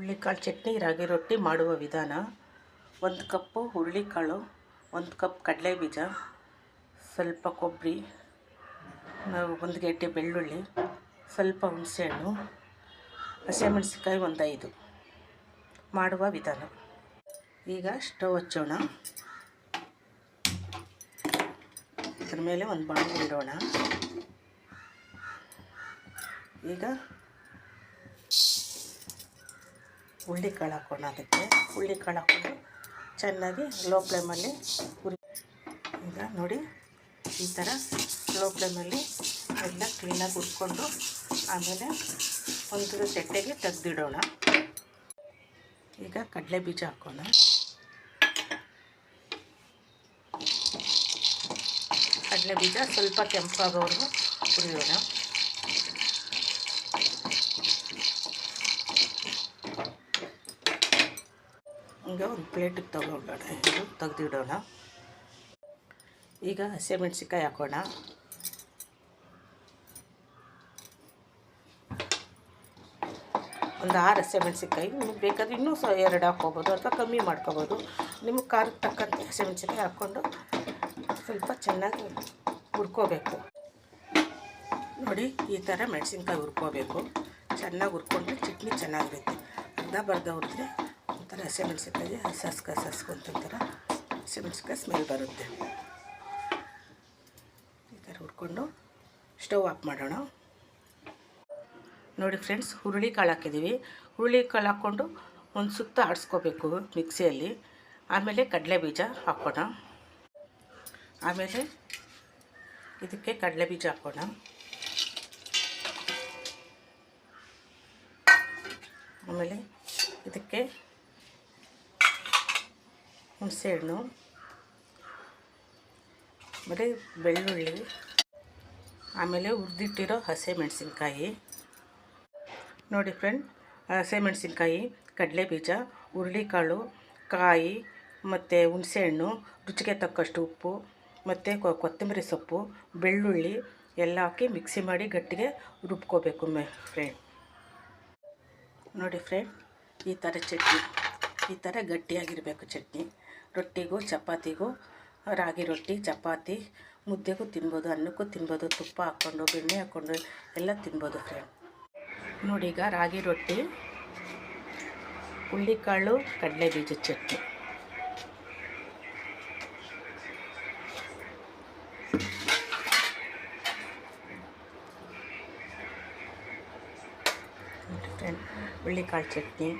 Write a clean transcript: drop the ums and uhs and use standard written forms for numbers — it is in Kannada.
ಹುರುಳಿಕಾಳು ಚಟ್ನಿ ರಾಗಿ ರೊಟ್ಟಿ ಮಾಡುವ ವಿಧಾನ. 1 ಕಪ್ಪು ಹುರುಳಿಕಾಳು, 1 ಕಪ್ ಕಡಲೆಬೀಜ, ಸ್ವಲ್ಪ ಕೊಬ್ಬರಿ, 1 ಗೆಡ್ಡೆ ಬೆಳ್ಳುಳ್ಳಿ, ಸ್ವಲ್ಪ ಹುಣಸೆಹಣ್ಣು, ಹಸಿಮೆಣಸಿನ್ಕಾಯಿ 5. ಮಾಡುವ ವಿಧಾನ. ಈಗ ಸ್ಟವ್ ಹಚ್ಚೋಣ. ಅದ್ರ ಮೇಲೆ ಒಂದು ಬಾಣಲೆ ಇಡೋಣ. ಈಗ ಹುರುಳಿಕಾಳು ಹಾಕೋಣ. ಅದಕ್ಕೆ ಹುರುಳಿಕಾಳು ಹಾಕ್ಕೊಂಡು ಚೆನ್ನಾಗಿ ಲೋ ಫ್ಲೇಮಲ್ಲಿ ಈಗ ನೋಡಿ ಈ ಥರ ಲೋ ಫ್ಲೇಮಲ್ಲಿ ಎಲ್ಲ ಕ್ಲೀನಾಗಿ ಹುರ್ಕೊಂಡು ಆಮೇಲೆ ಒಂದು ತಟ್ಟೆಗೆ ತೆಗೆದಿಡೋಣ. ಈಗ ಕಡಲೆ ಬೀಜ ಹಾಕೋಣ. ಕಡಲೆ ಬೀಜ ಸ್ವಲ್ಪ ಕೆಂಪಾಗೋವರೆಗೂ ಹುರಿಯೋಣ. ಈಗ ಒಂದು ಪ್ಲೇಟಿಗೆ ತೆಗೆದಿಡೋಣ. ಈಗ ಹಸಿಮೆಣಸಿನ್ಕಾಯಿ ಹಾಕೋಣ. ಒಂದು 6 ಹಸಿಮೆಣಸಿನ್ಕಾಯಿ. ನಿಮಗೆ ಬೇಕಾದರೆ ಇನ್ನೂ 2 ಹಾಕ್ಕೋಬೋದು ಅಥವಾ ಕಮ್ಮಿ ಮಾಡ್ಕೋಬೋದು. ನಿಮಗೆ ಖಾರಕ್ಕೆ ತಕ್ಕಂತೆ ಹಸಿಮೆಣಸಿನ್ಕಾಯಿ ಹಾಕ್ಕೊಂಡು ಸ್ವಲ್ಪ ಚೆನ್ನಾಗಿ ಹುರ್ಕೋಬೇಕು. ನೋಡಿ ಈ ಥರ ಮೆಣಸಿನ್ಕಾಯಿ ಹುರ್ಕೋಬೇಕು. ಚೆನ್ನಾಗಿ ಹುರ್ಕೊಂಡ್ರೆ ಚಟ್ನಿ ಚೆನ್ನಾಗಿರುತ್ತೆ. ಅರ್ಧ ಹುರಿದ್ರೆ ಒಂಥರ ಹಸಿಮೆಣಸಿನ್ಕಾಯಿ ಸಸ್ಕೊಂತರ ಹಸಿಮೆಣಸಿನ್ಕಾಯಿ ಸ್ಮೆಲ್ ಬರುತ್ತೆ. ಈ ಥರ ಹುರ್ಕೊಂಡು ಸ್ಟವ್ ಆಫ್ ಮಾಡೋಣ. ನೋಡಿ ಫ್ರೆಂಡ್ಸ್, ಹುರುಳಿಕಾಳು ಹಾಕಿದ್ದೀವಿ. ಹುರುಳಿಕಾಳು ಹಾಕ್ಕೊಂಡು ಒಂದು ಸುತ್ತ ಆಡಿಸ್ಕೋಬೇಕು ಮಿಕ್ಸಿಯಲ್ಲಿ. ಆಮೇಲೆ ಕಡಲೆ ಬೀಜ ಹಾಕೋಣ. ಆಮೇಲೆ ಇದಕ್ಕೆ ಕಡಲೆ ಬೀಜ ಹಾಕೋಣ. ಆಮೇಲೆ ಇದಕ್ಕೆ ಹುಣಸೆಹಣ್ಣು, ಆಮೇಲೆ ಬೆಳ್ಳುಳ್ಳಿ, ಆಮೇಲೆ ಹುರಿದಿಟ್ಟಿರೋ ಹಸಿಮೆಣಸಿನ್ಕಾಯಿ. ನೋಡಿ ಫ್ರೆಂಡ್, ಹಸಿಮೆಣಸಿನ್ಕಾಯಿ, ಕಡಲೆ ಬೀಜ, ಹುರುಳಿಕಾಳು, ಕಾಯಿ ಮತ್ತು ಹುಣಸೆಹಣ್ಣು, ರುಚಿಗೆ ತಕ್ಕಷ್ಟು ಉಪ್ಪು ಮತ್ತು ಕೊತ್ತಂಬರಿ ಸೊಪ್ಪು, ಬೆಳ್ಳುಳ್ಳಿ ಎಲ್ಲ ಹಾಕಿ ಮಿಕ್ಸಿ ಮಾಡಿ ಗಟ್ಟಿಗೆ ರುಬ್ಕೋಬೇಕು ಫ್ರೆಂಡ್. ನೋಡಿ ಫ್ರೆಂಡ್, ಈ ಥರ ಚಟ್ನಿ ಈ ಥರ ಗಟ್ಟಿಯಾಗಿರಬೇಕು ಚಟ್ನಿ. ರೊಟ್ಟಿಗೂ ಚಪಾತಿಗೂ, ರಾಗಿ ರೊಟ್ಟಿ, ಚಪಾತಿ, ಮುದ್ದೆಗೂ ತಿನ್ಬೋದು, ಅನ್ನಕ್ಕೂ ತಿನ್ಬೋದು, ತುಪ್ಪ ಹಾಕ್ಕೊಂಡು ಬೆಣ್ಣೆ ಹಾಕ್ಕೊಂಡು ಎಲ್ಲ ತಿನ್ಬೋದು ಫ್ರೆಂಡ್. ನೋಡಿ ಈಗ ರಾಗಿ ರೊಟ್ಟಿ, ಹುರುಳಿಕಾಳು, ಕಡಲೆ ಬೀಜದ ಚಟ್ನಿ. ಫ್ರೆಂಡ್, ಹುರುಳಿಕಾಳು ಚಟ್ನಿ.